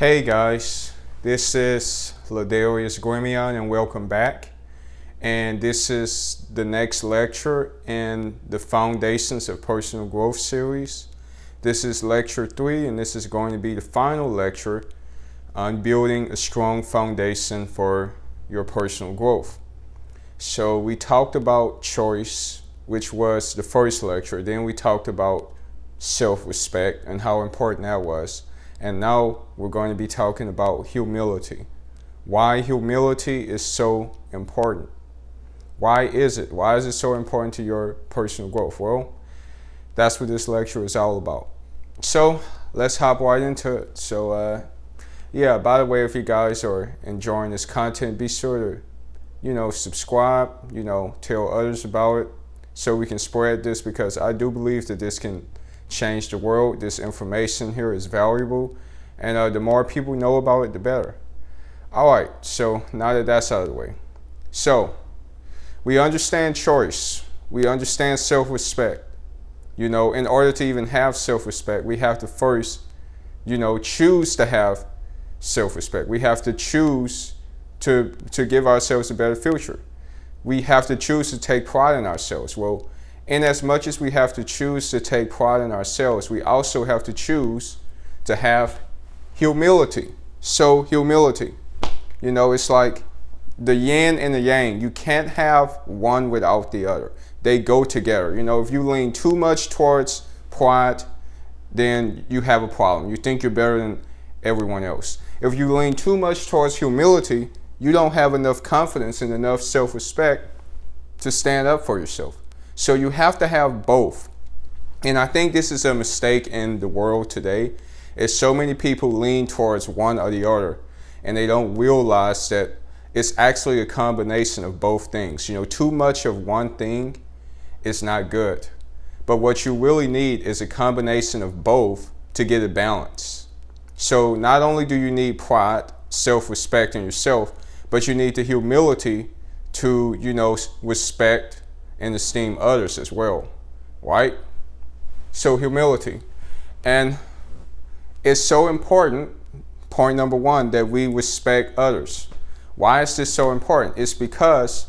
Hey guys, this is Ladarius Grimion and welcome back. And this is the next lecture in the Foundations of Personal Growth series. This is lecture 3 and this is going to be the final lecture on building a strong foundation for your personal growth. So we talked about choice, which was the first lecture. Then we talked about self-respect and how important that was. And now we're going to be talking about humility. Why humility is so important. Why is it? Why is it so important to your personal growth? Well, that's what this lecture is all about. So let's hop right into it. So by the way, if you guys are enjoying this content, be sure to, subscribe, tell others about it so we can spread this, because I do believe that this can change the world. This information here is valuable, and the more people know about it, the better. All right, so now that that's out of the way. So we understand choice. We understand self-respect. In order to even have self-respect, we have to first, choose to have self-respect. We have to choose to give ourselves a better future. We have to choose to take pride in ourselves. Well, in as much as we have to choose to take pride in ourselves, we also have to choose to have humility. So humility, it's like the yin and the yang. You can't have one without the other. They go together. If you lean too much towards pride, then you have a problem. You think you're better than everyone else. If you lean too much towards humility, you don't have enough confidence and enough self-respect to stand up for yourself. So you have to have both. And I think this is a mistake in the world today, is so many people lean towards one or the other, and they don't realize that it's actually a combination of both things. Too much of one thing is not good. But what you really need is a combination of both to get a balance. So not only do you need pride, self-respect in yourself, but you need the humility to, respect and esteem others as well, right? So humility. And it's so important, point number one, that we respect others. Why is this so important? It's because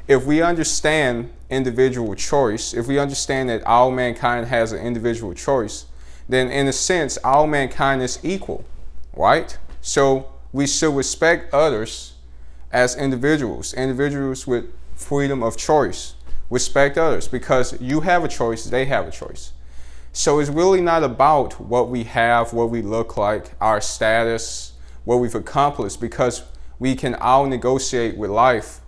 if we understand individual choice, if we understand that all mankind has an individual choice, then in a sense, all mankind is equal, right? So we should respect others as individuals with freedom of choice. Respect others because you have a choice, they have a choice. So it's really not about what we have, what we look like, our status, what we've accomplished, because we can all negotiate with life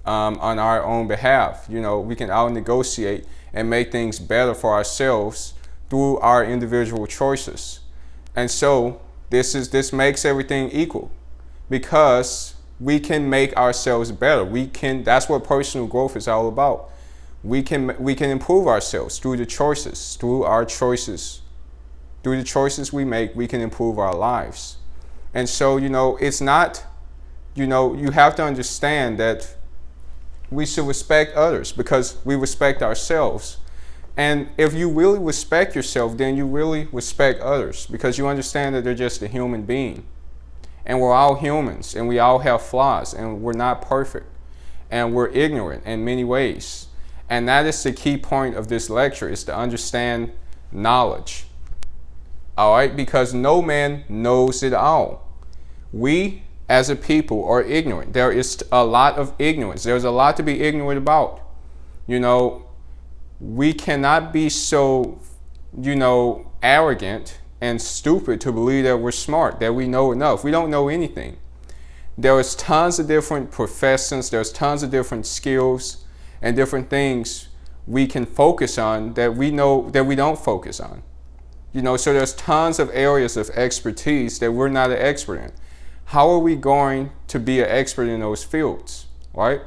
on our own behalf. We can all negotiate and make things better for ourselves through our individual choices. And so this makes everything equal, because we can make ourselves better. That's what personal growth is all about. We can improve ourselves through the choices, through the choices we make, we can improve our lives. And so, it's not, you have to understand that we should respect others because we respect ourselves. And if you really respect yourself, then you really respect others, because you understand that they're just a human being. And we're all humans, and we all have flaws, and we're not perfect, and we're ignorant in many ways. And that is the key point of this lecture, is to understand knowledge. All right? Because no man knows it all. We, as a people, are ignorant. There is a lot of ignorance. There's a lot to be ignorant about. We cannot be so, arrogant and stupid to believe that we're smart, that we know enough. We don't know anything. There is tons of different professions. There's tons of different skills and different things we can focus on that we know that we don't focus on. So there's tons of areas of expertise that we're not an expert in. How are we going to be an expert in those fields, right?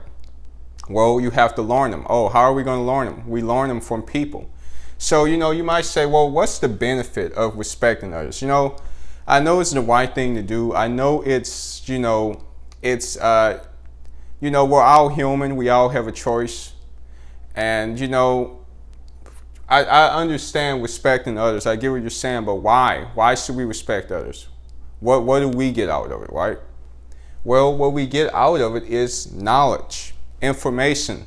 Well, you have to learn them. Oh, how are we going to learn them? We learn them from people. So, you might say, well, what's the benefit of respecting others? I know it's the right thing to do. I know it's, we're all human. We all have a choice. And, I understand respecting others. I get what you're saying, but why? Why should we respect others? What do we get out of it, right? Well, what we get out of it is knowledge, information.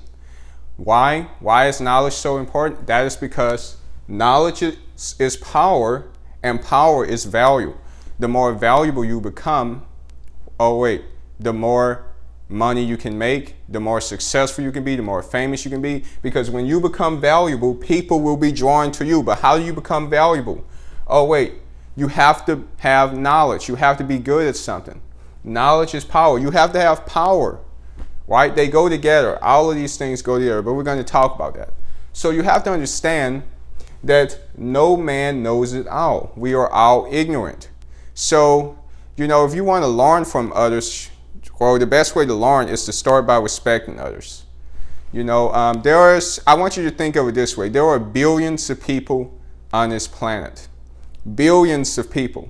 Why? Why is knowledge so important? That is because knowledge is power, and power is value. The more valuable you become, the more money you can make, the more successful you can be, the more famous you can be. Because when you become valuable, people will be drawn to you. But how do you become valuable? You have to have knowledge. You have to be good at something. Knowledge is power. You have to have power, right? They go together. All of these things go together, but we're going to talk about that. So you have to understand that no man knows it all. We are all ignorant. So, if you want to learn from others, well, the best way to learn is to start by respecting others. I want you to think of it this way. There are billions of people on this planet. Billions of people.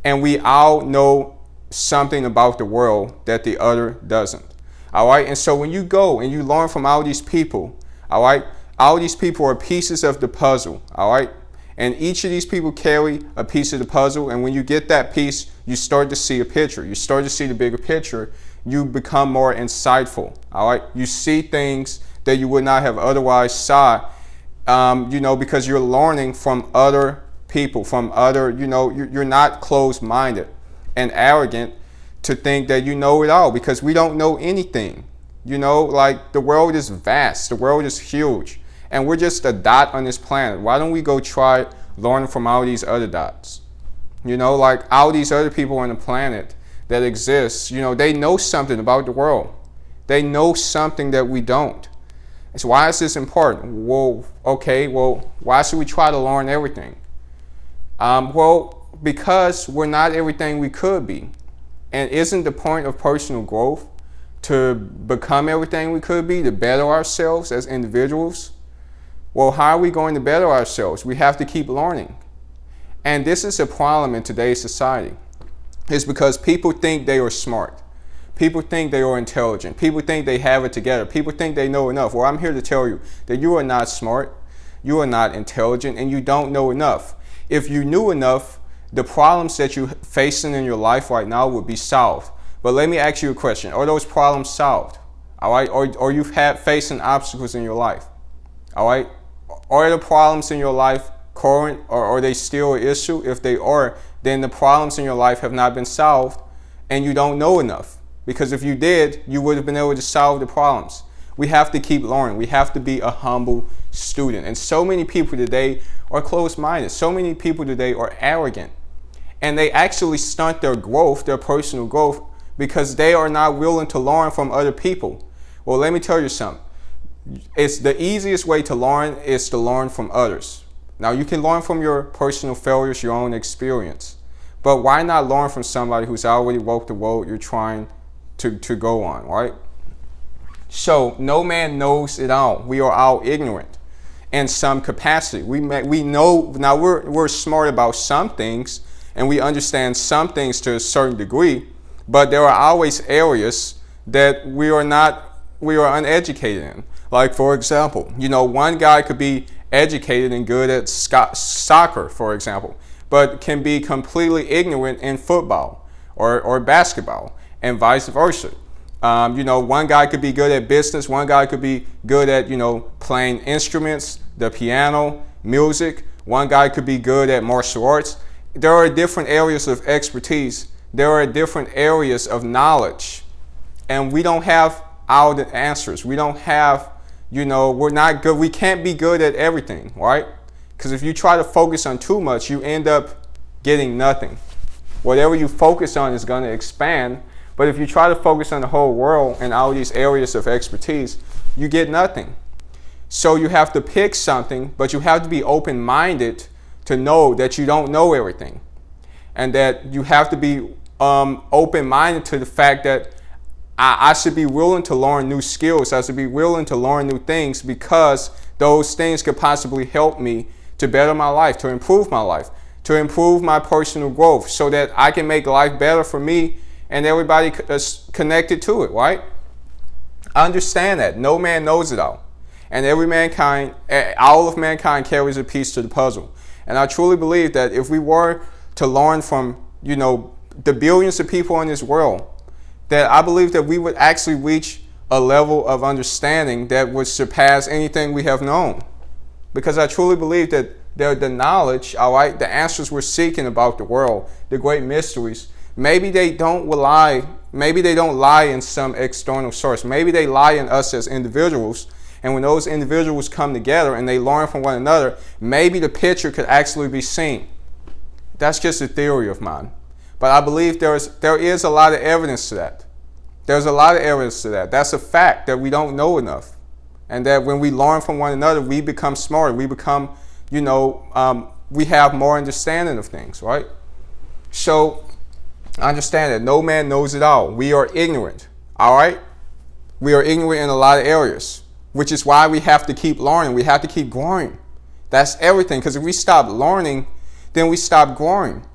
And we all know something about the world that the other doesn't. All right? And so when you go and you learn from all these people, all right, all these people are pieces of the puzzle, all right? And each of these people carry a piece of the puzzle. And when you get that piece, you start to see a picture. You start to see the bigger picture. You become more insightful, all right? You see things that you would not have otherwise saw, because you're learning from other people, from other, you're not closed-minded and arrogant to think that you know it all, because we don't know anything. The world is vast. The world is huge. And we're just a dot on this planet. Why don't we go try learning from all these other dots? All these other people on the planet that exist, they know something about the world. They know something that we don't. So why is this important? Why should we try to learn everything? Because we're not everything we could be. And isn't the point of personal growth to become everything we could be, to better ourselves as individuals? Well, how are we going to better ourselves? We have to keep learning. And this is a problem in today's society. It's because people think they are smart. People think they are intelligent. People think they have it together. People think they know enough. Well, I'm here to tell you that you are not smart, you are not intelligent, and you don't know enough. If you knew enough, the problems that you're facing in your life right now would be solved. But let me ask you a question. Are those problems solved? All right? Or you've had facing obstacles in your life? All right? Are the problems in your life current, or are they still an issue? If they are, then the problems in your life have not been solved and you don't know enough. Because if you did, you would have been able to solve the problems. We have to keep learning. We have to be a humble student. And so many people today are closed-minded. So many people today are arrogant. And they actually stunt their growth, their personal growth, because they are not willing to learn from other people. Well, let me tell you something. It's the easiest way to learn is to learn from others. Now, you can learn from your personal failures, your own experience. But why not learn from somebody who's already walked the road you're trying to go on, right? So, no man knows it all. We are all ignorant in some capacity. We know, now we're smart about some things, and we understand some things to a certain degree, but there are always areas that we are uneducated in. Like, for example, one guy could be educated and good at soccer, for example, but can be completely ignorant in football or basketball, and vice versa. One guy could be good at business, one guy could be good at, playing instruments, the piano, music. One guy could be good at martial arts. There are different areas of expertise. There are different areas of knowledge. And we don't have all the answers. We don't have, we're not good. We can't be good at everything, right? Because if you try to focus on too much, you end up getting nothing. Whatever you focus on is going to expand. But if you try to focus on the whole world and all these areas of expertise, you get nothing. So you have to pick something, but you have to be open-minded to know that you don't know everything. And that you have to be open-minded to the fact that I should be willing to learn new skills. I should be willing to learn new things, because those things could possibly help me to better my life, to improve my life, to improve my personal growth, so that I can make life better for me and everybody that's connected to it, right? Understand that. No man knows it all. And all of mankind carries a piece to the puzzle. And I truly believe that if we were to learn from, the billions of people in this world, that I believe that we would actually reach a level of understanding that would surpass anything we have known. Because I truly believe that the knowledge, all right, the answers we're seeking about the world, the great mysteries, maybe they don't lie in some external source. Maybe they lie in us as individuals. And when those individuals come together and they learn from one another, maybe the picture could actually be seen. That's just a theory of mine. But I believe there is a lot of evidence to that. There's a lot of evidence to that. That's a fact that we don't know enough. And that when we learn from one another, we become smarter. We become, we have more understanding of things, right? So understand that no man knows it all. We are ignorant, all right? We are ignorant in a lot of areas, which is why we have to keep learning. We have to keep growing. That's everything. Because if we stop learning, then we stop growing.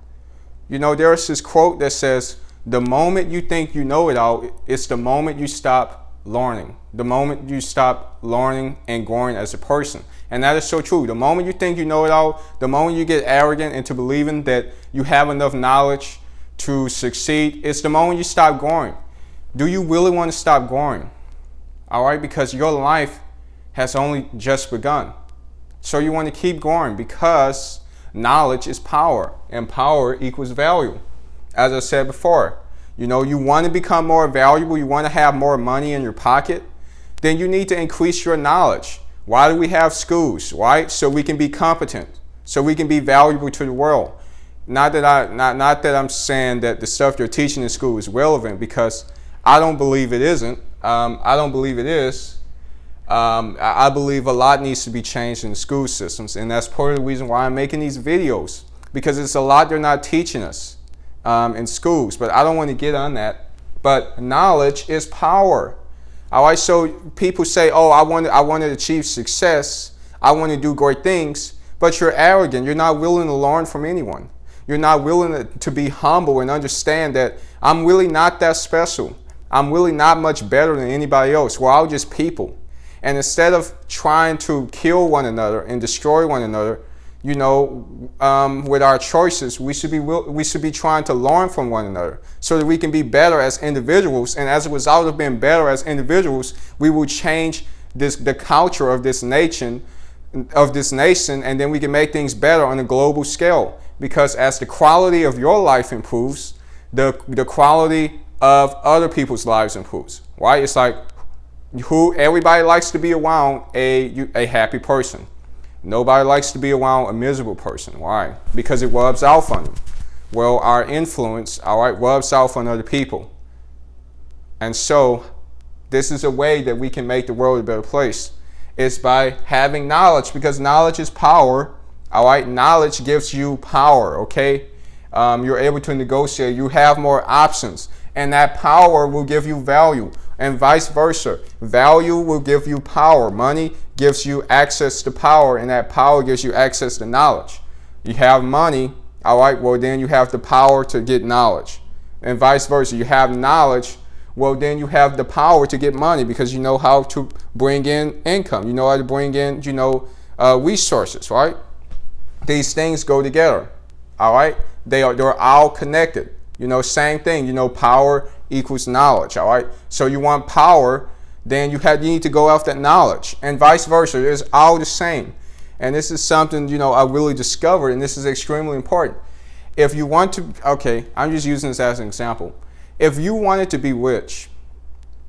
There's this quote that says, the moment you think you know it all, it's the moment you stop learning. The moment you stop learning and growing as a person. And that is so true. The moment you think you know it all, the moment you get arrogant into believing that you have enough knowledge to succeed, it's the moment you stop growing. Do you really want to stop growing? All right, because your life has only just begun. So you want to keep growing because knowledge is power and power equals value. As I said before, you want to become more valuable, you want to have more money in your pocket, then you need to increase your knowledge. Why do we have schools, right? So we can be competent, so we can be valuable to the world. Not that I'm saying that the stuff you're teaching in school is relevant, because I don't believe it isn't. I don't believe it is. I believe a lot needs to be changed in the school systems, and that's part of the reason why I'm making these videos, because it's a lot they're not teaching us in schools. But I don't want to get on that. But knowledge is power. All right, so people say, oh, I want to achieve success. I want to do great things. But you're arrogant. You're not willing to learn from anyone. You're not willing to be humble and understand that I'm really not that special. I'm really not much better than anybody else. We're all just people. And instead of trying to kill one another and destroy one another, with our choices, we should be trying to learn from one another so that we can be better as individuals. And as a result of being better as individuals, we will change the culture of this nation, and then we can make things better on a global scale. Because as the quality of your life improves, the quality of other people's lives improves. Right? It's like everybody likes to be around a happy person. Nobody likes to be around a miserable person. Why? Because it rubs off on them. Well, our influence, rubs off on other people. And so, this is a way that we can make the world a better place. It's by having knowledge, because knowledge is power. All right, knowledge gives you power. Okay, you're able to negotiate. You have more options, and that power will give you value. And vice versa. Value will give you power. Money gives you access to power, and that power gives you access to knowledge. You have money, all right, well, then you have the power to get knowledge. And vice versa. You have knowledge, well, then you have the power to get money, because you know how to bring in income. You know how to bring in, resources, right? These things go together, all right? They're all connected. Same thing, power equals knowledge, all right? So you want power, then you need to go after that knowledge, and vice versa. It's all the same. And this is something, I really discovered, and this is extremely important. If you want to, okay, I'm just using this as an example. If you wanted to be rich,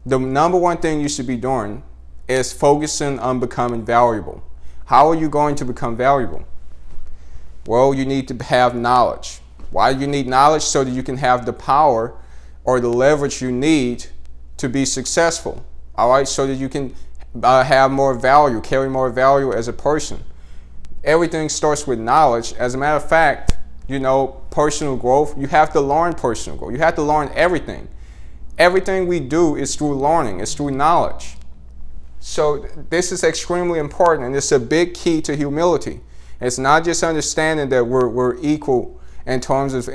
the number one thing you should be doing is focusing on becoming valuable. How are you going to become valuable? Well, you need to have knowledge. Why do you need knowledge? So that you can have the power or the leverage you need to be successful. All right, so that you can have more value, carry more value as a person. Everything starts with knowledge. As a matter of fact, personal growth, you have to learn personal growth. You have to learn everything. Everything we do is through learning, it's through knowledge. So this is extremely important, and it's a big key to humility. It's not just understanding that we're equal in terms of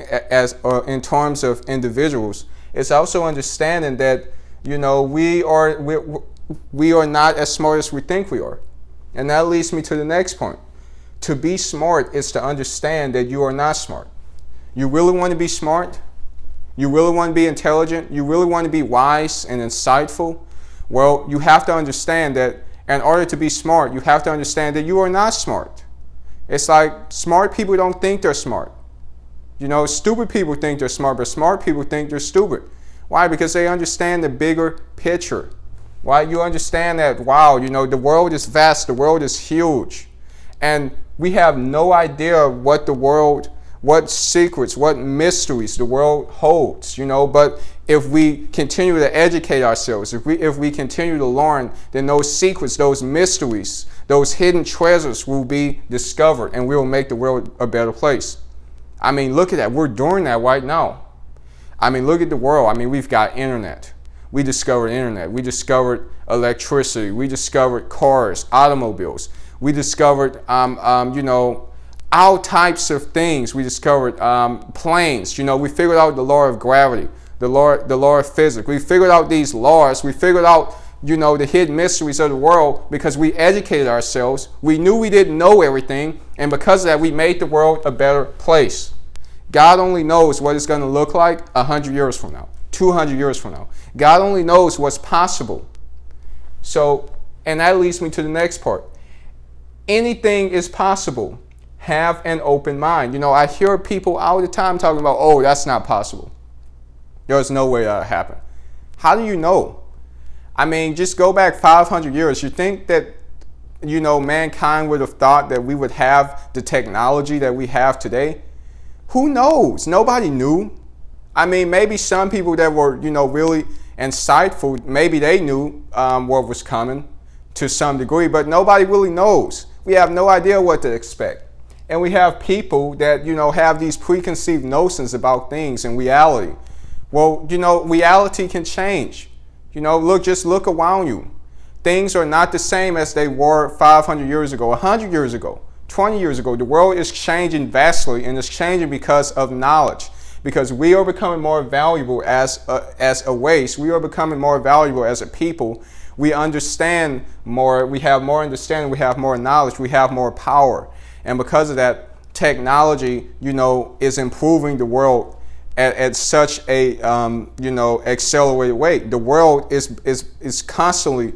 individuals. It's also understanding that we are not as smart as we think we are. And that leads me to the next point. To be smart is to understand that you are not smart. You really want to be smart? You really want to be intelligent? You really want to be wise and insightful? Well, you have to understand that in order to be smart, you have to understand that you are not smart. It's like smart people don't think they're smart. Stupid people think they're smart, but smart people think they're stupid. Why? Because they understand the bigger picture. Why? You understand that, wow, the world is vast, the world is huge. And we have no idea what secrets, what mysteries the world holds, But if we continue to educate ourselves, if we continue to learn, then those secrets, those mysteries, those hidden treasures will be discovered, and we will make the world a better place. Look at that. We're doing that right now. Look at the world. We've got internet. We discovered internet. We discovered electricity. We discovered cars, automobiles. We discovered, all types of things. We discovered planes. We figured out the law of gravity, the law of physics. We figured out these laws. We figured out, the hidden mysteries of the world because we educated ourselves. We knew we didn't know everything, and because of that, we made the world a better place. God only knows what it's going to look like 100 years from now, 200 years from now. God only knows what's possible. So, and that leads me to the next part. Anything is possible. Have an open mind. I hear people all the time talking about, oh, that's not possible. There's no way that'll happen. How do you know? Just go back 500 years. You think that, mankind would have thought that we would have the technology that we have today? Who knows? Nobody knew. Maybe some people that were, really insightful, maybe they knew what was coming to some degree, but nobody really knows. We have no idea what to expect. And we have people that, have these preconceived notions about things and reality. Well, reality can change. Just look around you. Things are not the same as they were 500 years ago, 100 years ago, 20 years ago. The world is changing vastly, and it's changing because of knowledge. Because we are becoming more valuable as a race. We are becoming more valuable as a people. We understand more. We have more understanding. We have more knowledge. We have more power. And because of that, technology, is improving the world at such a, accelerated rate. The world is constantly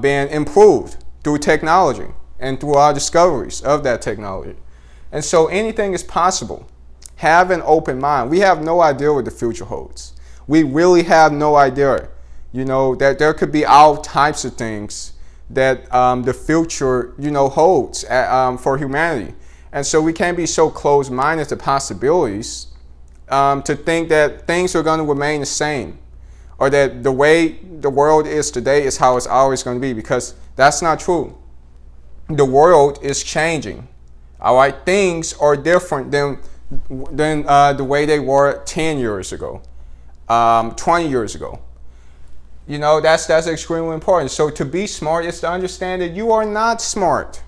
being improved through technology and through our discoveries of that technology. And so anything is possible. Have an open mind. We have no idea what the future holds. We really have no idea, that there could be all types of things that the future, holds for humanity. And so we can't be so closed-minded to possibilities to think that things are going to remain the same, or that the way the world is today is how it's always going to be, because that's not true. The world is changing. All right, things are different than the way they were 10 years ago, 20 years ago. That's extremely important. So to be smart is to understand that you are not smart.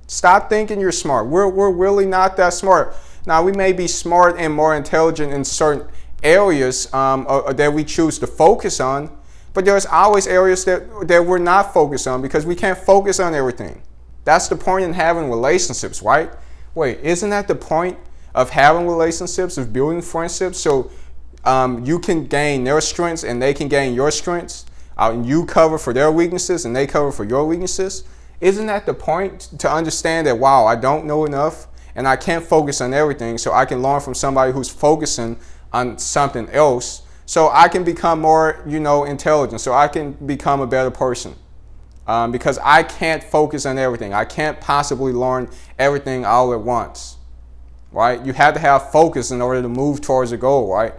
Stop thinking you're smart. We're really not that smart. Now, we may be smart and more intelligent in certain areas that we choose to focus on, but there's always areas that we're not focused on because we can't focus on everything. That's the point in having relationships, right? Wait, isn't that the point of having relationships, of building friendships? So you can gain their strengths and they can gain your strengths. You cover for their weaknesses and they cover for your weaknesses. Isn't that the point, to understand that, wow, I don't know enough and I can't focus on everything, so I can learn from somebody who's focusing on something else, so I can become more, intelligent, so I can become a better person. Because I can't focus on everything. I can't possibly learn everything all at once, right? You have to have focus in order to move towards a goal, right?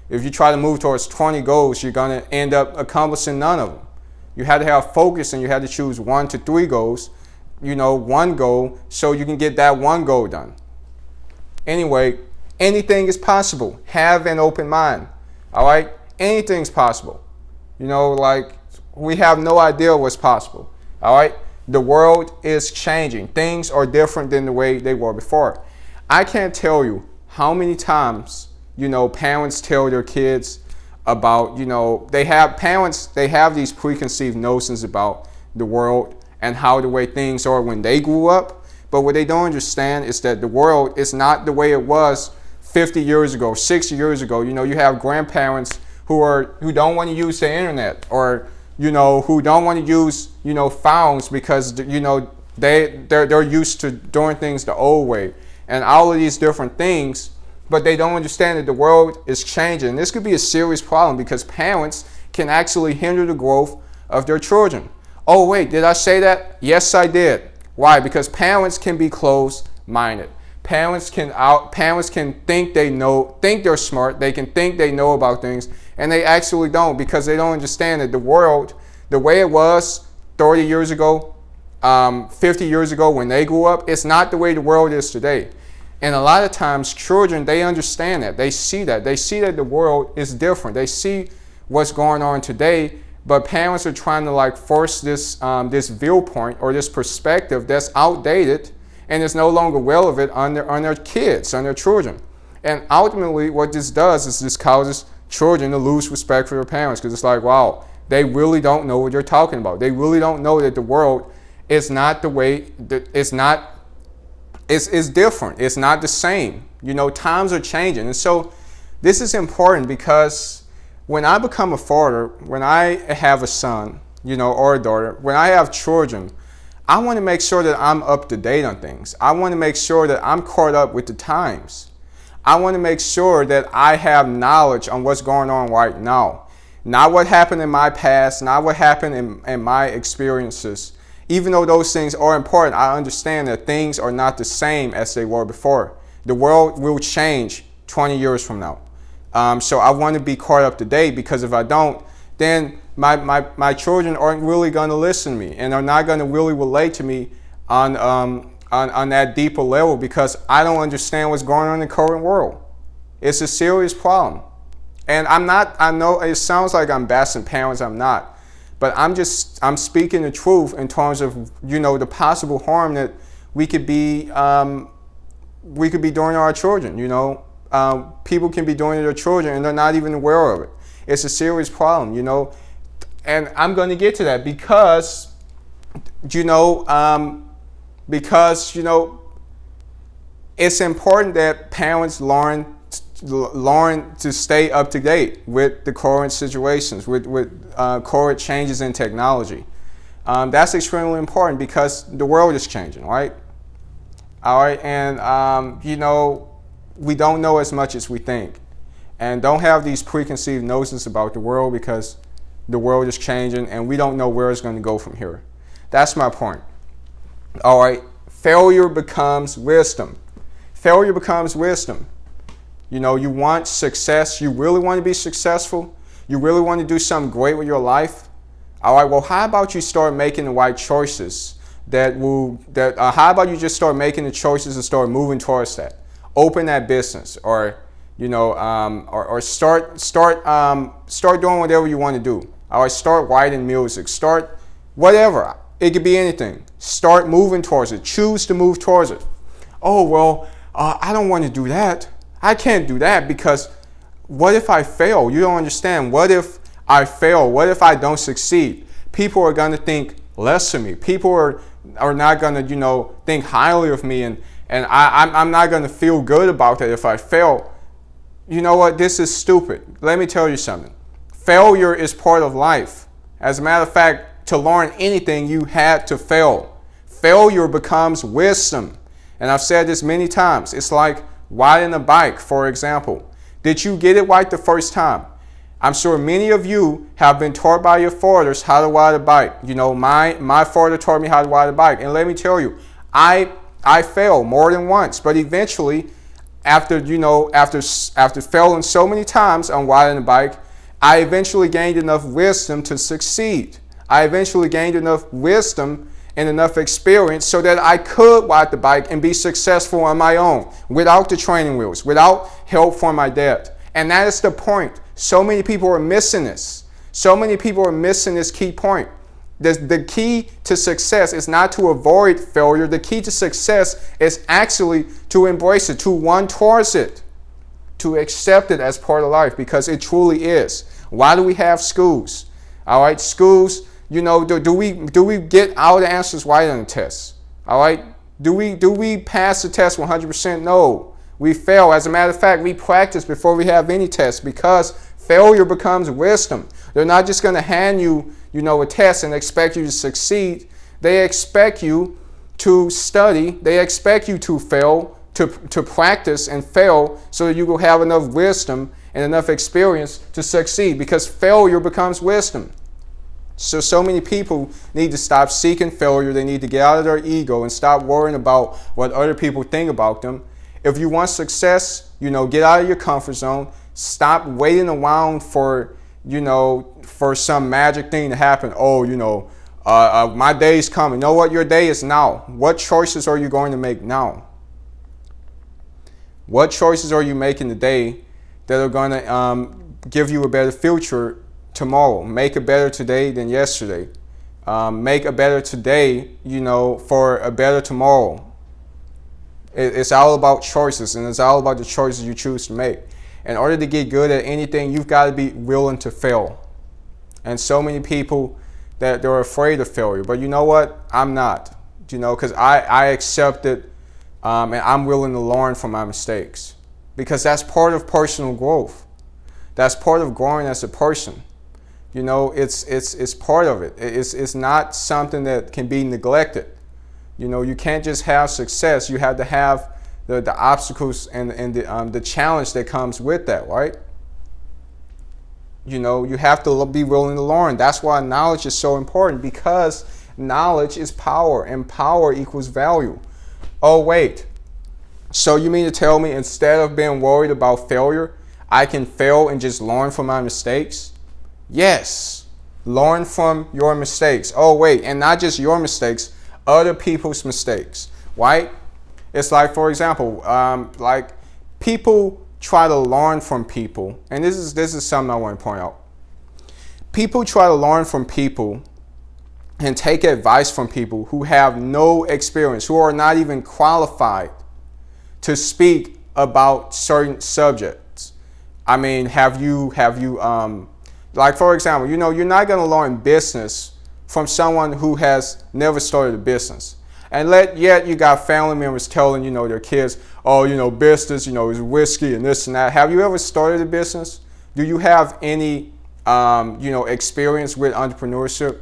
If you try to move towards 20 goals, you're going to end up accomplishing none of them. You have to have focus, and you have to choose 1 to 3 goals, one goal, so you can get that one goal done. Anyway, anything is possible. Have an open mind, all right? Anything's possible. We have no idea what's possible, all right? The world is changing. Things are different than the way they were before. I can't tell you how many times, parents tell their kids about, they have these preconceived notions about the world and how the way things are when they grew up. But what they don't understand is that the world is not the way it was 50 years ago, 60 years ago. You know, you have grandparents who don't want to use the internet, or who don't want to use phones because they're used to doing things the old way, and all of these different things. But they don't understand that the world is changing. This could be a serious problem because parents can actually hinder the growth of their children. Oh wait, did I say that? Yes, I did. Why? Because parents can be closed-minded. Parents can think they're smart. They can think they know about things, and they actually don't, because they don't understand that the world, the way it was 30 years ago, 50 years ago when they grew up, it's not the way the world is today. And a lot of times children, they understand that. They see that. They see that the world is different. They see what's going on today, but parents are trying to force this viewpoint or this perspective that's outdated and is no longer relevant on their kids, on their children. And ultimately what this does is this causes children to lose respect for their parents, because it's like, wow, they really don't know what they're talking about. They really don't know that the world is not the way, it's different. It's not the same. Times are changing. And so this is important, because when I become a father, when I have a son, or a daughter, when I have children, I want to make sure that I'm up to date on things. I want to make sure that I'm caught up with the times. I want to make sure that I have knowledge on what's going on right now. Not what happened in my past, not what happened in my experiences. Even though those things are important, I understand that things are not the same as they were before. The world will change 20 years from now. So I want to be caught up to date, because if I don't, then my children aren't really going to listen to me, and are not going to really relate to me on that deeper level, because I don't understand what's going on in the current world. It's a serious problem. And I know it sounds like I'm bashing parents, I'm not. But I'm speaking the truth in terms of, the possible harm that we could be doing to our children. People can be doing to their children and they're not even aware of it. It's a serious problem, And I'm going to get to that because it's important that parents learn to stay up to date with the current situations, with current changes in technology. That's extremely important because the world is changing, right? All right, and we don't know as much as we think, and don't have these preconceived notions about the world, because the world is changing and we don't know where it's going to go from here. That's my point. All right, failure becomes wisdom. Failure becomes wisdom. You want success. You really want to be successful. You really want to do something great with your life. All right, well, how about you start making the right choices how about you just start making the choices and start moving towards that? Open that business, or start doing whatever you want to do. All right, start writing music. Start whatever. It could be anything. Start moving towards it. Choose to move towards it. Oh, well, I don't want to do that. I can't do that because what if I fail? You don't understand. What if I fail? What if I don't succeed? People are going to think less of me. People are not going to, think highly of me, and I'm not going to feel good about that if I fail. You know what? This is stupid. Let me tell you something. Failure is part of life. As a matter of fact, to learn anything, you had to fail. Failure becomes wisdom. And I've said this many times. It's like riding a bike, for example. Did you get it right the first time? I'm sure many of you have been taught by your fathers how to ride a bike. My father taught me how to ride a bike. And let me tell you, I failed more than once. But eventually, after failing so many times on riding a bike, I eventually gained enough wisdom to succeed. I eventually gained enough wisdom and enough experience so that I could ride the bike and be successful on my own, without the training wheels, without help from my dad. And that is the point. So many people are missing this. So many people are missing this key point. The key to success is not to avoid failure. The key to success is actually to embrace it, to run towards it, to accept it as part of life, because it truly is. Why do we have schools? All right, schools, do we get all the answers right on the test? All right, do we pass the test 100%? No. We fail. As a matter of fact, we practice before we have any test because failure becomes wisdom. They're not just going to hand you, a test and expect you to succeed. They expect you to study. They expect you to fail, to practice and fail so that you will have enough wisdom and enough experience to succeed, because failure becomes wisdom. So many people need to stop seeking failure. They need to get out of their ego and stop worrying about what other people think about them. If you want success, get out of your comfort zone. Stop waiting around for some magic thing to happen. My day's coming. You know what? Your day is now. What choices are you going to make now? What choices are you making today that are going to give you a better future tomorrow? Make it better today than yesterday. Make a better today, for a better tomorrow. It's all about choices, and it's all about the choices you choose to make. In order to get good at anything, you've got to be willing to fail. And so many people that they're afraid of failure. But you know what? I'm not. Because I accept it, and I'm willing to learn from my mistakes. Because that's part of personal growth. That's part of growing as a person. It's part of it. It's not something that can be neglected. You can't just have success. You have to have the obstacles and the challenge that comes with that, right? You have to be willing to learn. That's why knowledge is so important, because knowledge is power, and power equals value. Oh, wait. So you mean to tell me instead of being worried about failure, I can fail and just learn from my mistakes? Yes. Learn from your mistakes. Oh, wait. And not just your mistakes, other people's mistakes, right? It's like, for example, people try to learn from people. And this is something I want to point out. People try to learn from people and take advice from people who have no experience, who are not even qualified to speak about certain subjects. I mean, have you like, for example, you're not going to learn business from someone who has never started a business. And yet you got family members telling, their kids, business, is risky and this and that. Have you ever started a business? Do you have any, experience with entrepreneurship?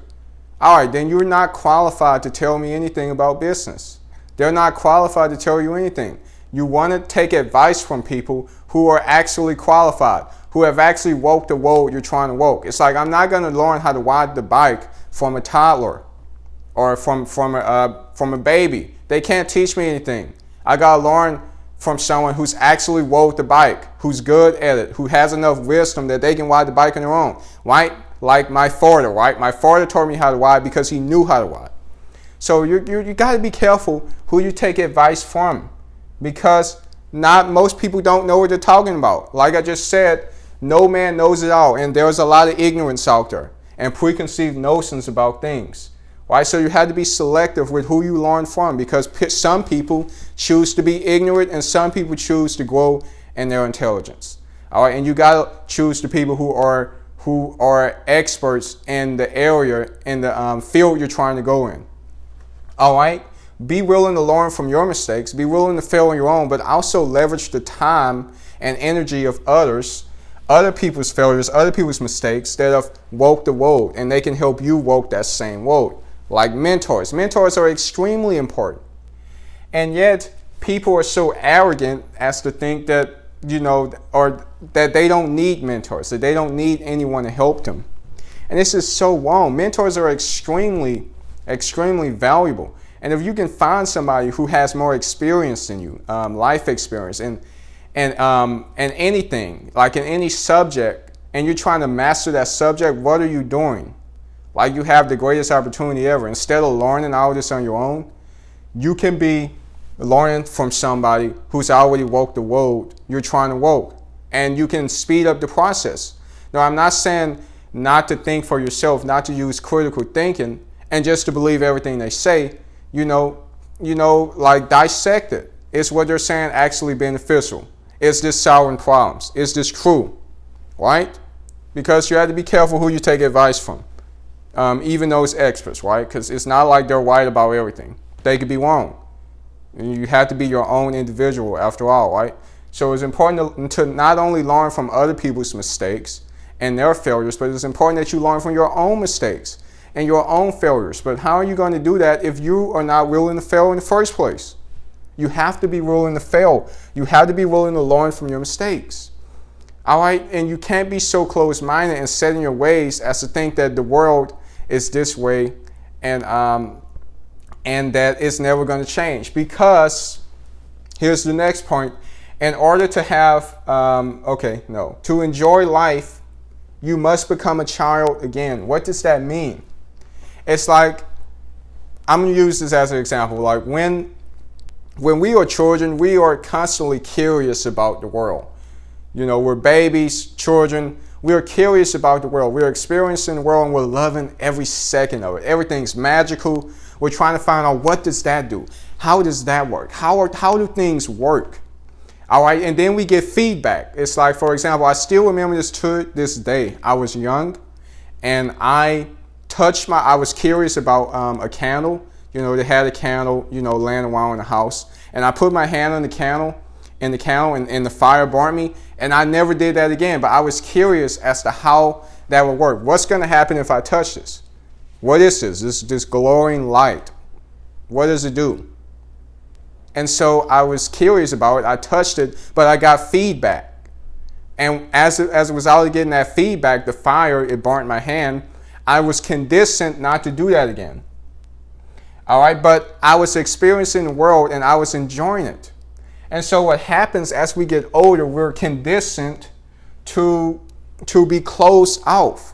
All right, then you're not qualified to tell me anything about business. They're not qualified to tell you anything. You want to take advice from people who are actually qualified, who have actually walked the road you're trying to walk. It's like, I'm not going to learn how to ride the bike from a toddler or from a baby. They can't teach me anything. I got to learn from someone who's actually rode the bike, who's good at it, who has enough wisdom that they can ride the bike on their own, right? Like my father, right? My father taught me how to ride because he knew how to ride. So you got to be careful who you take advice from, because not most people don't know what they're talking about. Like I just said, no man knows it all, and there's a lot of ignorance out there and preconceived notions about things. Right? So you have to be selective with who you learn from, because some people choose to be ignorant and some people choose to grow in their intelligence. All right, and you got to choose the people who are experts in the area, in the field you're trying to go in. All right, be willing to learn from your mistakes, be willing to fail on your own, but also leverage the time and energy of others, other people's failures, other people's mistakes that have walked the road, and they can help you walk that same road. Like mentors. Mentors are extremely important. And yet, people are so arrogant as to think that, or that they don't need mentors, that they don't need anyone to help them. And this is so wrong. Mentors are extremely, extremely valuable. And if you can find somebody who has more experience than you, life experience, and anything, like in any subject, and you're trying to master that subject, what are you doing? Like, you have the greatest opportunity ever. Instead of learning all this on your own, you can be learning from somebody who's already walked the road you're trying to walk. And you can speed up the process. Now, I'm not saying not to think for yourself, not to use critical thinking, and just to believe everything they say, like dissect it. Is what they're saying actually beneficial? Is this solving problems? Is this true? Right? Because you have to be careful who you take advice from. Even those experts, right? Because it's not like they're right about everything. They could be wrong. You have to be your own individual after all, right? So it's important to not only learn from other people's mistakes and their failures, but it's important that you learn from your own mistakes and your own failures. But how are you going to do that if you are not willing to fail in the first place? You have to be willing to fail. You have to be willing to learn from your mistakes. All right? And you can't be so closed-minded and set in your ways as to think that the world is this way and that it's never going to change. Because here's the next point. In order to have, to enjoy life, you must become a child again. What does that mean? It's like, I'm going to use this as an example. Like when we are children, we are constantly curious about the world. You know, we're babies, children. We're curious about the world. We're experiencing the world and we're loving every second of it. Everything's magical. We're trying to find out, what does that do? How does that work? How do things work? All right, and then we get feedback. It's like, for example, I still remember this to this day. I was young and I was curious about a candle. You know, they had a candle, laying around in the house. And I put my hand on the candle, and the fire burnt me. And I never did that again. But I was curious as to how that would work. What's going to happen if I touch this? What is this glowing light? What does it do? And so I was curious about it. I touched it, but I got feedback. And as a result of getting that feedback, the fire, it burnt my hand. I was conditioned not to do that again. All right, but I was experiencing the world and I was enjoying it. And so what happens as we get older, we're conditioned to be closed off.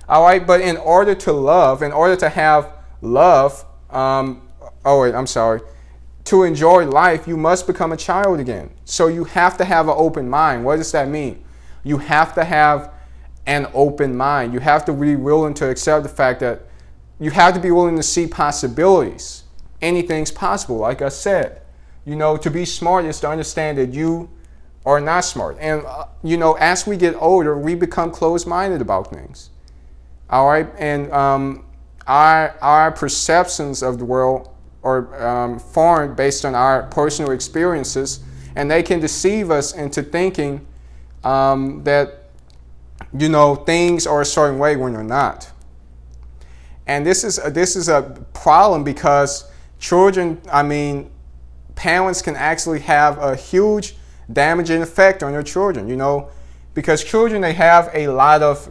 All right, but in order to have love, to enjoy life, you must become a child again. So you have to have an open mind. What does that mean? You have to have an open mind. You have to be willing to accept the fact that you have to be willing to see possibilities. Anything's possible, like I said. To be smart is to understand that you are not smart. And, as we get older, we become closed-minded about things. All right? And our perceptions of the world are formed based on our personal experiences, and they can deceive us into thinking that things are a certain way when they're not. And this is a problem because parents can actually have a huge damaging effect on their children. Because children, they have a lot of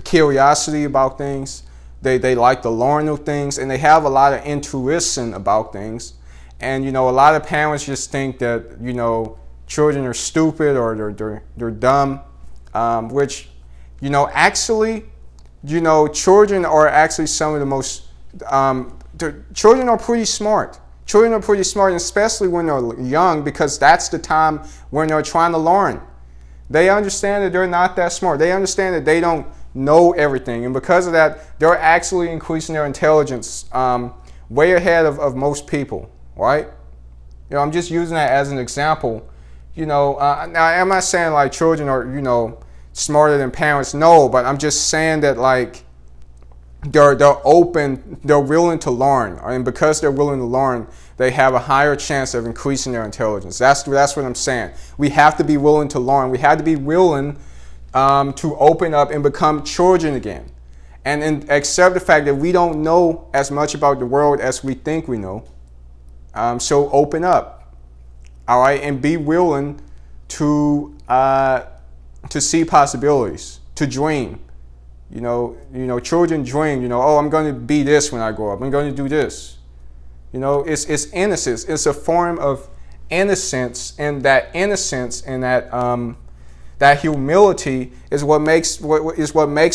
curiosity about things. They like to learn new things, and they have a lot of intuition about things. And, a lot of parents just think that, children are stupid or they're dumb, which, actually, children are actually some of the most, children are pretty smart. Children are pretty smart, especially when they're young, because that's the time when they're trying to learn. They understand that they're not that smart. They understand that they don't know everything, and because of that, they're actually increasing their intelligence way ahead of most people, right? I'm just using that as an example. Now I'm not saying like children are smarter than parents, no, but I'm just saying that like they're open, they're willing to learn, and because they're willing to learn, they have a higher chance of increasing their intelligence. That's what I'm saying. We have to be willing to learn. We have to be willing to open up and become children again, and accept the fact that we don't know as much about the world as we think we know. So open up, all right, and be willing to see possibilities, to dream. Children dream. I'm going to be this when I grow up. I'm going to do this. It's innocence. It's a form of innocence, and that innocence and that humility is what makes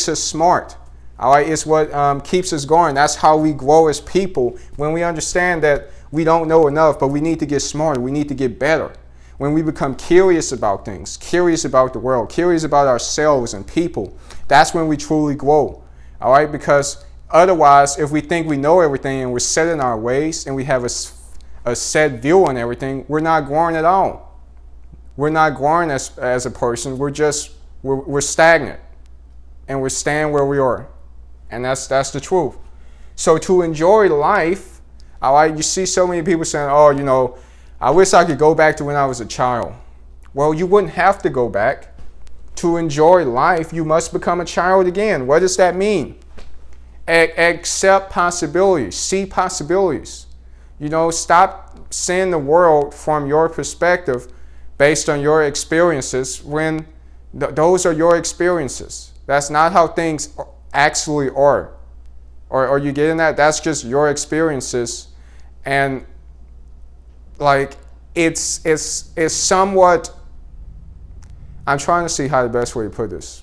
us smart. All right, it's what keeps us going. That's how we grow as people, when we understand that we don't know enough, but we need to get smarter. We need to get better. When we become curious about things, curious about the world, curious about ourselves and people, that's when we truly grow. All right, because otherwise, if we think we know everything and we're set in our ways and we have a set view on everything, we're not growing at all. We're not growing as a person. We're stagnant, and we're staying where we are, and that's the truth. So to enjoy life, All right, you see so many people saying, oh, I wish I could go back to when I was a child. Well, you wouldn't have to go back. To enjoy life, you must become a child again. What does that mean? Accept possibilities. See possibilities. Stop seeing the world from your perspective based on your experiences when those are your experiences. That's not how things actually are. Or you getting that? That's just your experiences. And like it's somewhat, I'm trying to see how the best way to put this.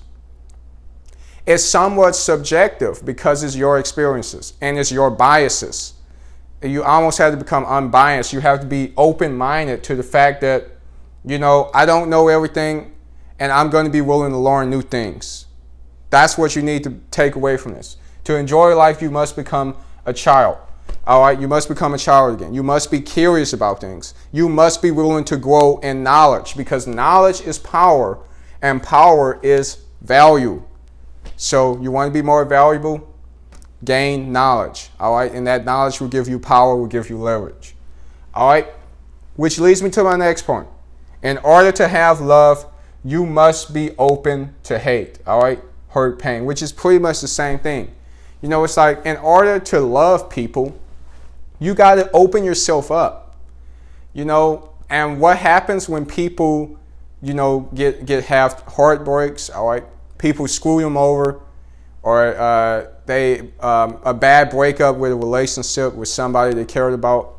It's somewhat subjective because it's your experiences and it's your biases. You almost have to become unbiased. You have to be open-minded to the fact that, I don't know everything and I'm going to be willing to learn new things. That's what you need to take away from this. To enjoy life, you must become a child. All right, you must become a child again. You must be curious about things. You must be willing to grow in knowledge because knowledge is power and power is value. So you want to be more valuable? Gain knowledge. All right, and that knowledge will give you power, will give you leverage. All right, which leads me to my next point. In order to have love, you must be open to hate. All right, hurt, pain, which is pretty much the same thing. It's like in order to love people, you got to open yourself up, and what happens when people, have heartbreaks, all right? People screw them over or a bad breakup with a relationship with somebody they cared about.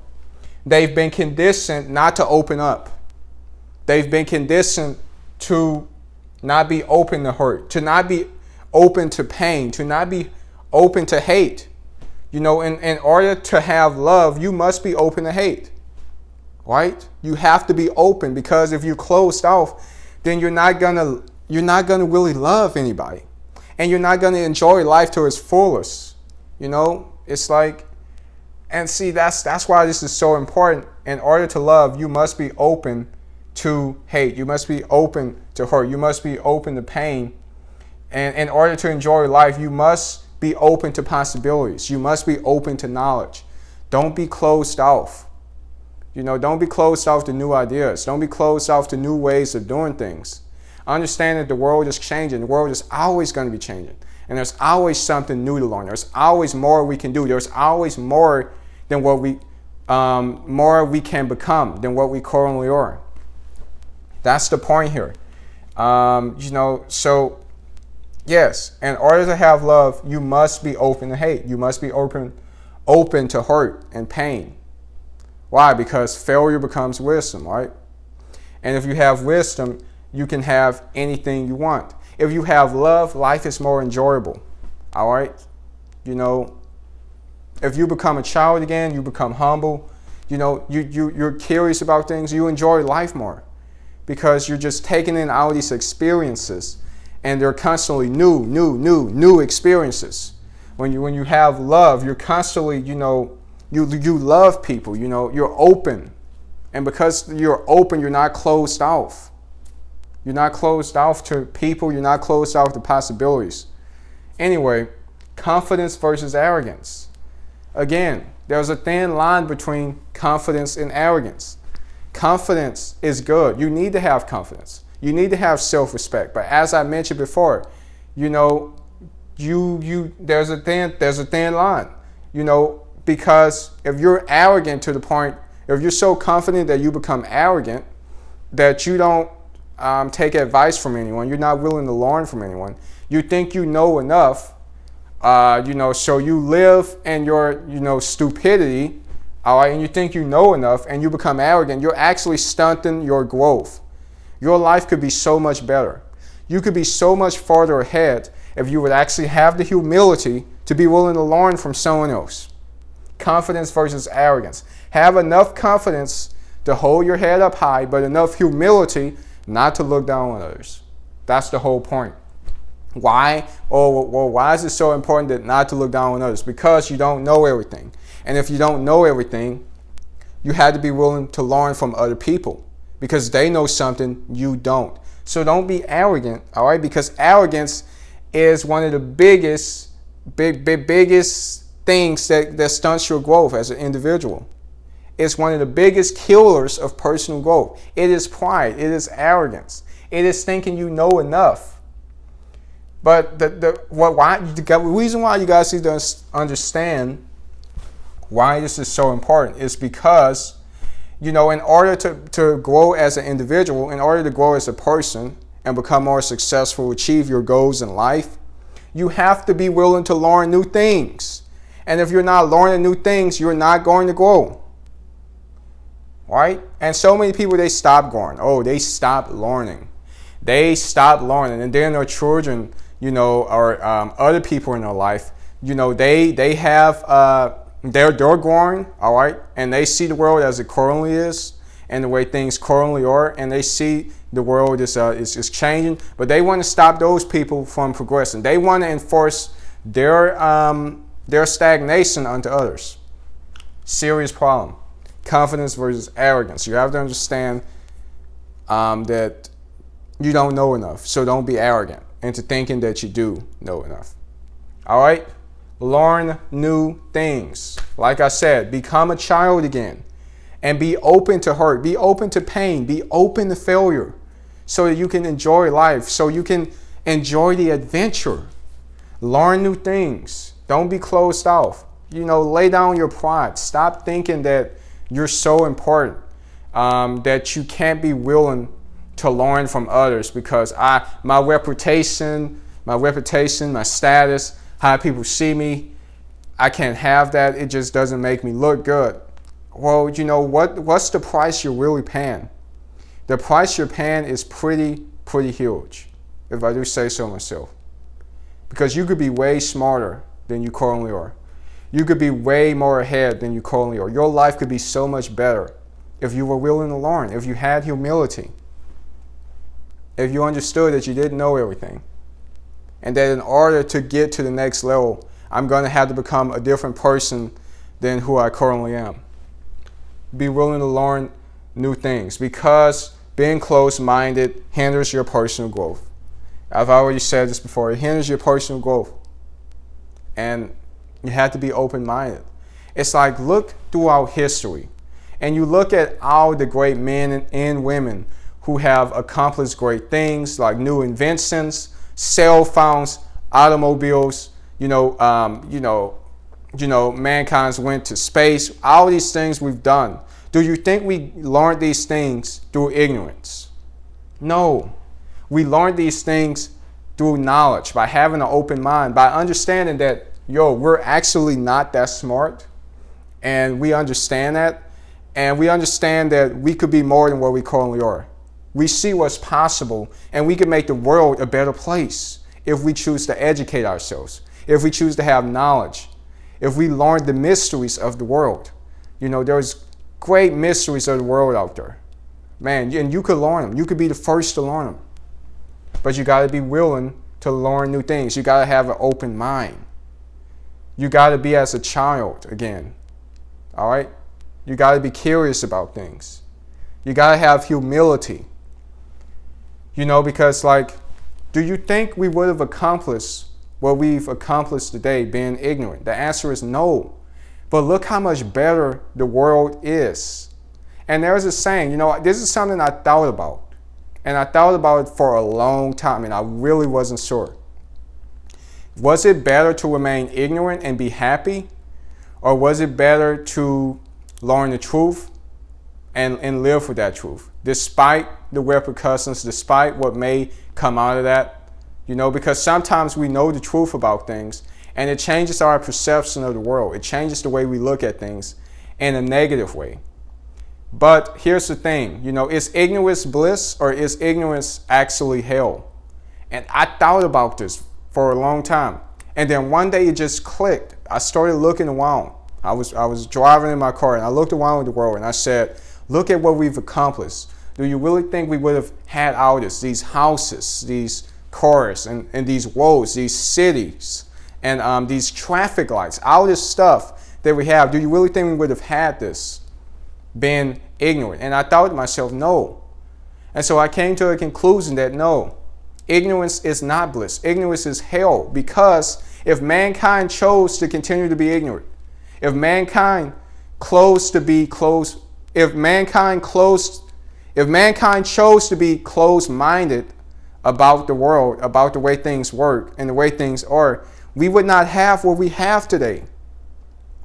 They've been conditioned not to open up. They've been conditioned to not be open to hurt, to not be open to pain, to not be open to hate. In order to have love, you must be open to hate, right? You have to be open because if you're closed off, then you're not gonna really love anybody, and you're not gonna enjoy life to its fullest. It's like, and see, that's why this is so important. In order to love, you must be open to hate. You must be open to hurt. You must be open to pain, and in order to enjoy life, you must be open to possibilities. You must be open to knowledge. Don't be closed off. Don't be closed off to new ideas. Don't be closed off to new ways of doing things. Understand that the world is changing. The world is always going to be changing. And there's always something new to learn. There's always more we can do. There's always more than what more we can become than what we currently are. That's the point here. So yes, in order to have love, you must be open to hate. You must be open to hurt and pain. Why? Because failure becomes wisdom, right? And if you have wisdom, you can have anything you want. If you have love, life is more enjoyable. All right? If you become a child again, you become humble. You're curious about things. You enjoy life more because you're just taking in all these experiences. And they're constantly new experiences. When you have love, you're constantly, you love people, you're open. And because you're open, you're not closed off. You're not closed off to people. You're not closed off to possibilities. Anyway, confidence versus arrogance. Again, there's a thin line between confidence and arrogance. Confidence is good. You need to have confidence. You need to have self-respect. But as I mentioned before, there's a thin line, because if you're arrogant to the point, if you're so confident that you become arrogant, that you don't take advice from anyone, you're not willing to learn from anyone, you think you know enough, so you live in your, stupidity, all right, and you think you know enough and you become arrogant, you're actually stunting your growth. Your life could be so much better. You could be so much farther ahead if you would actually have the humility to be willing to learn from someone else. Confidence versus arrogance. Have enough confidence to hold your head up high, but enough humility not to look down on others. That's the whole point. Why? Why is it so important not to look down on others? Because you don't know everything. And if you don't know everything, you have to be willing to learn from other people, because they know something you don't. So don't be arrogant, all right? Because arrogance is one of the biggest things that stunts your growth as an individual. It's one of the biggest killers of personal growth. It is pride. It is arrogance. It is thinking you know enough. But the reason why you guys need to understand why this is so important is because, in order to grow as an individual, in order to grow as a person and become more successful, achieve your goals in life, you have to be willing to learn new things. And if you're not learning new things, you're not going to grow. Right? And so many people, they stop growing. Oh, they stop learning. They stop learning. And then their children, or other people in their life, they have, they're growing, all right? And they see the world as it currently is and the way things currently are. And they see the world is changing. But they want to stop those people from progressing. They want to enforce their stagnation onto others. Serious problem. Confidence versus arrogance. You have to understand that you don't know enough. So don't be arrogant into thinking that you do know enough. All right? Learn new things. Like I said, become a child again. And be open to hurt. Be open to pain. Be open to failure. So that you can enjoy life. So you can enjoy the adventure. Learn new things. Don't be closed off. Lay down your pride. Stop thinking that you're so important that you can't be willing to learn from others because my reputation, my status, how people see me, I can't have that. It just doesn't make me look good. Well, what's the price you're really paying? The price you're paying is pretty huge, if I do say so myself. Because you could be way smarter than you currently are. You could be way more ahead than you currently are. Your life could be so much better if you were willing to learn, if you had humility, if you understood that you didn't know everything, and that in order to get to the next level, I'm going to have to become a different person than who I currently am. Be willing to learn new things because being closed-minded hinders your personal growth. I've already said this before. It hinders your personal growth. And you have to be open-minded. It's like look throughout history and you look at all the great men and women who have accomplished great things like new inventions, cell phones, automobiles, mankind's went to space, all these things we've done. Do you think we learned these things through ignorance? No. We learned these things through knowledge, by having an open mind, by understanding that we're actually not that smart, and we understand that, and we understand that we could be more than what we currently are. We see what's possible, and we can make the world a better place if we choose to educate ourselves, if we choose to have knowledge, if we learn the mysteries of the world. There's great mysteries of the world out there. Man, and you could learn them. You could be the first to learn them. But you got to be willing to learn new things. You got to have an open mind. You got to be as a child again, all right? You got to be curious about things. You got to have humility, because do you think we would have accomplished what we've accomplished today being ignorant? The answer is no. But look how much better the world is. And there's a saying, this is something I thought about. And I thought about it for a long time, and I really wasn't sure. Was it better to remain ignorant and be happy? Or was it better to learn the truth and live for that truth, despite the repercussions, despite what may come out of that? Because sometimes we know the truth about things, and it changes our perception of the world. It changes the way we look at things in a negative way. But here's the thing, is ignorance bliss or is ignorance actually hell? And I thought about this for a long time. And then one day it just clicked. I started looking around. I was driving in my car and I looked around the world and I said, look at what we've accomplished. Do you really think we would have had all this, these houses, these cars, and these roads, these cities, and these traffic lights, all this stuff that we have? Do you really think we would have had this being ignorant? And I thought to myself, no. And so I came to a conclusion that no, ignorance is not bliss. Ignorance is hell, because If mankind chose to continue to be ignorant, if mankind chose to be closed, if mankind chose to be closed-minded about the world, about the way things work and the way things are, we would not have what we have today.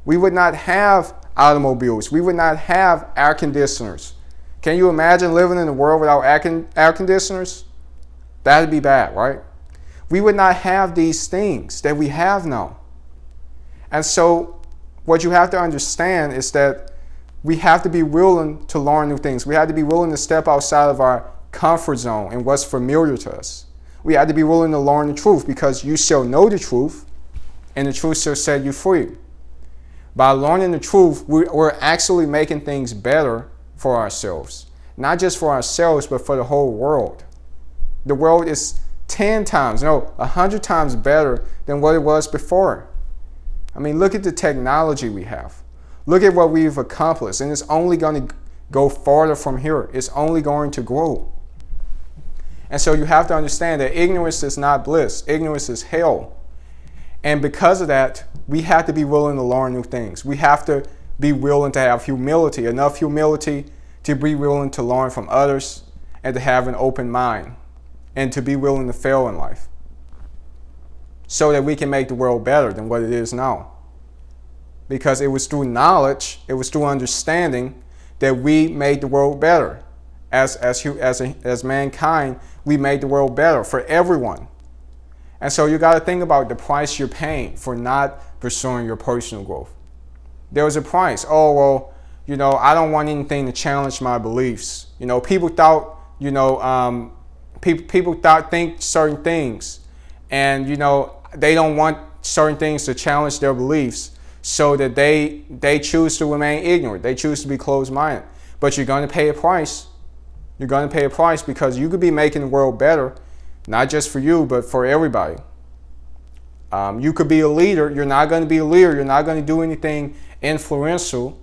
We would not have automobiles. We would not have air conditioners. Can you imagine living in a world without air conditioners? That'd be bad, right? We would not have these things that we have now. And so what you have to understand is that we have to be willing to learn new things. We have to be willing to step outside of our comfort zone and what's familiar to us. We have to be willing to learn the truth, because you shall know the truth, and the truth shall set you free. By learning the truth, we're actually making things better for ourselves. Not just for ourselves, but for the whole world. The world is 10 times, no, 100 times better than what it was before. I mean, look at the technology we have. Look at what we've accomplished, and it's only going to go farther from here. It's only going to grow. And so you have to understand that ignorance is not bliss. Ignorance is hell. And because of that, we have to be willing to learn new things. We have to be willing to have humility, enough humility to be willing to learn from others and to have an open mind and to be willing to fail in life so that we can make the world better than what it is now. Because it was through knowledge, it was through understanding that we made the world better. As mankind, we made the world better for everyone. And so you got to think about the price you're paying for not pursuing your personal growth. There was a price. Oh, well, I don't want anything to challenge my beliefs. People thought, people think certain things, and they don't want certain things to challenge their beliefs, so that they choose to remain ignorant. They choose to be closed-minded. But you're going to pay a price. You're going to pay a price, because you could be making the world better, not just for you, but for everybody. You could be a leader. You're not going to be a leader. You're not going to do anything influential.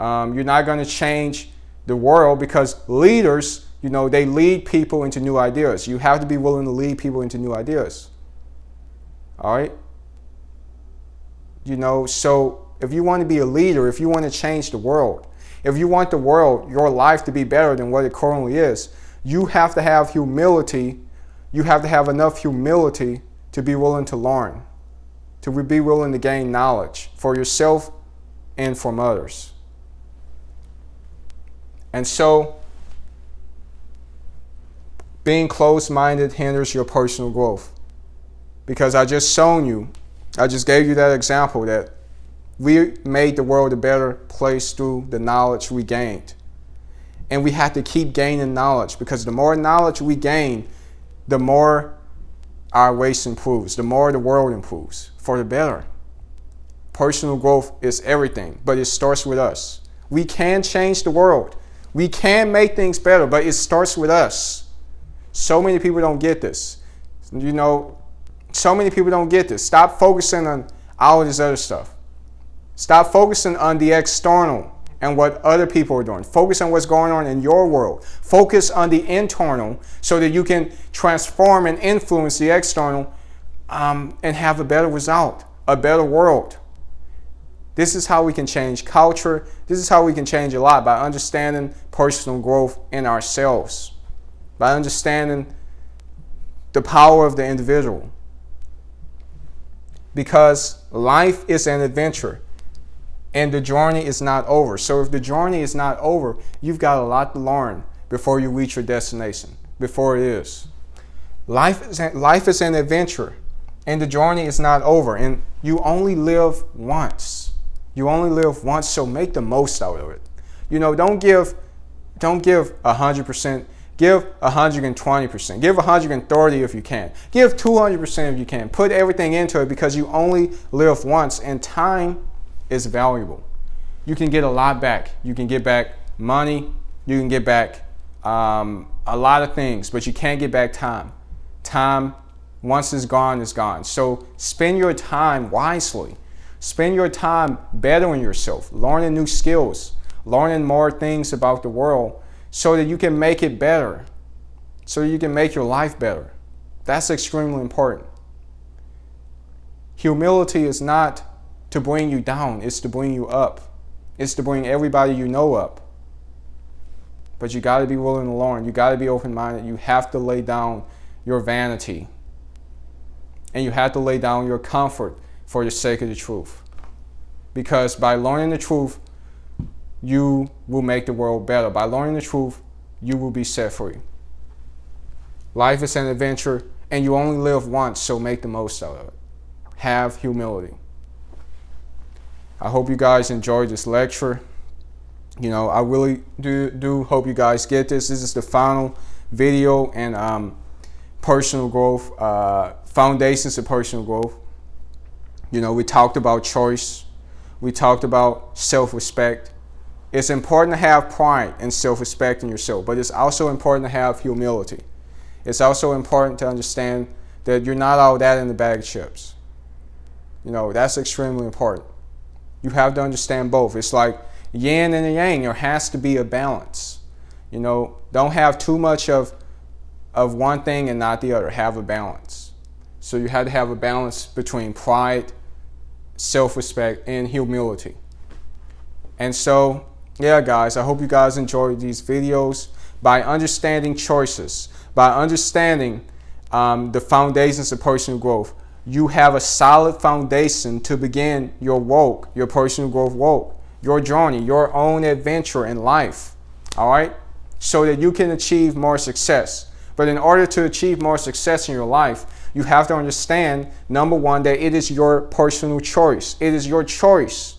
You're not going to change the world, because leaders, they lead people into new ideas. You have to be willing to lead people into new ideas. All right? So if you want to be a leader, if you want to change the world, if you want the world, your life, to be better than what it currently is, you have to have humility. You have to have enough humility to be willing to learn, to be willing to gain knowledge for yourself and from others. And so, being closed-minded hinders your personal growth. Because I just gave you that example that we made the world a better place through the knowledge we gained. And we have to keep gaining knowledge, because the more knowledge we gain, the more our race improves, the more the world improves, for the better. Personal growth is everything, but it starts with us. We can change the world. We can make things better, but it starts with us. So many people don't get this. So many people don't get this. Stop focusing on all of this other stuff. Stop focusing on the external and what other people are doing. Focus on what's going on in your world. Focus on the internal, so that you can transform and influence the external and have a better result, a better world. This is how we can change culture. This is how we can change a lot, by understanding personal growth in ourselves, by understanding the power of the individual. Because life is an adventure, and the journey is not over. So if the journey is not over, you've got a lot to learn before you reach your destination, before it is. Life is an adventure, and the journey is not over. And you only live once. You only live once, so make the most out of it. Don't give 100%. Give 120%. Give 130 if you can. Give 200% if you can. Put everything into it, because you only live once, and time is valuable. You can get a lot back. You can get back money. You can get back a lot of things, but you can't get back time. Time, once it's gone, is gone. So spend your time wisely. Spend your time bettering yourself, learning new skills, learning more things about the world, so that you can make it better, so you can make your life better. That's extremely important. Humility is not to bring you down, it's to bring you up. It's to bring everybody you know up. But you got to be willing to learn. You got to be open-minded. You have to lay down your vanity. And you have to lay down your comfort for the sake of the truth. Because by learning the truth, you will make the world better. By learning the truth, you will be set free. Life is an adventure, and you only live once, so make the most out of it. Have humility. I hope you guys enjoyed this lecture. You know, I really do hope you guys get this. This is the final video and personal growth, foundations of personal growth. You know, we talked about choice. We talked about self-respect. It's important to have pride and self-respect in yourself, but it's also important to have humility. It's also important to understand that you're not all that in the bag of chips. You know, that's extremely important. You have to understand both. It's like yin and yang. There has to be a balance. You know, don't have too much of one thing and not the other. Have a balance. So you have to have a balance between pride, self-respect, and humility. And so, yeah, guys, I hope you guys enjoyed these videos. By understanding choices, by understanding the foundations of personal growth, you have a solid foundation to begin your walk, your personal growth walk, your journey, your own adventure in life, all right? So that you can achieve more success. But in order to achieve more success in your life, you have to understand, number one, that it is your personal choice. It is your choice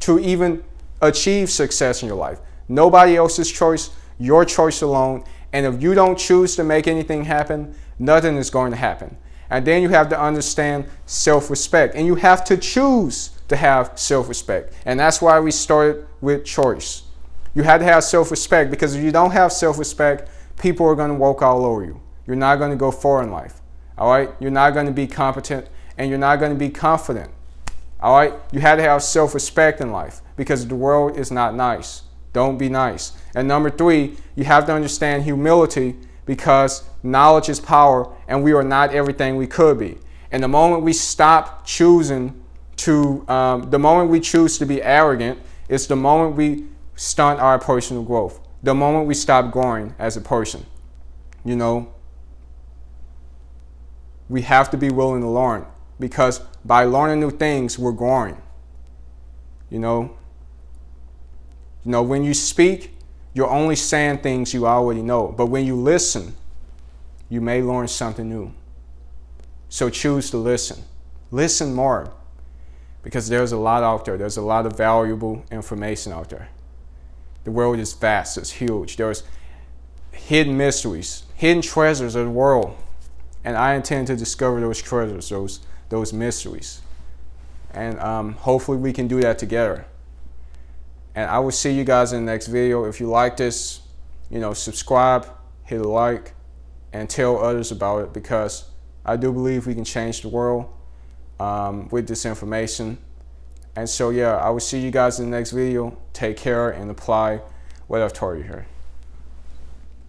to even achieve success in your life. Nobody else's choice, your choice alone. And if you don't choose to make anything happen, nothing is going to happen. And then you have to understand self-respect. And you have to choose to have self-respect. And that's why we started with choice. You have to have self-respect, because if you don't have self-respect, people are going to walk all over you. You're not going to go far in life. All right? You're not going to be competent, and you're not going to be confident. All right? You have to have self-respect in life, because the world is not nice. Don't be nice. And number three, you have to understand humility, because knowledge is power, and we are not everything we could be. And the moment we stop choosing to, the moment we choose to be arrogant, it's the moment we stunt our personal growth. The moment we stop growing as a person. You know, we have to be willing to learn, because by learning new things, we're growing. You know, when you speak, you're only saying things you already know. But when you listen, you may learn something new. So choose to listen. Listen more, because there's a lot out there. There's a lot of valuable information out there. The world is vast. It's huge. There's hidden mysteries, hidden treasures of the world. And I intend to discover those treasures, those mysteries. And hopefully we can do that together. And I will see you guys in the next video. If you like this, you know, subscribe, hit a like, and tell others about it, because I do believe we can change the world with this information. And so, yeah, I will see you guys in the next video. Take care and apply what I've taught you here.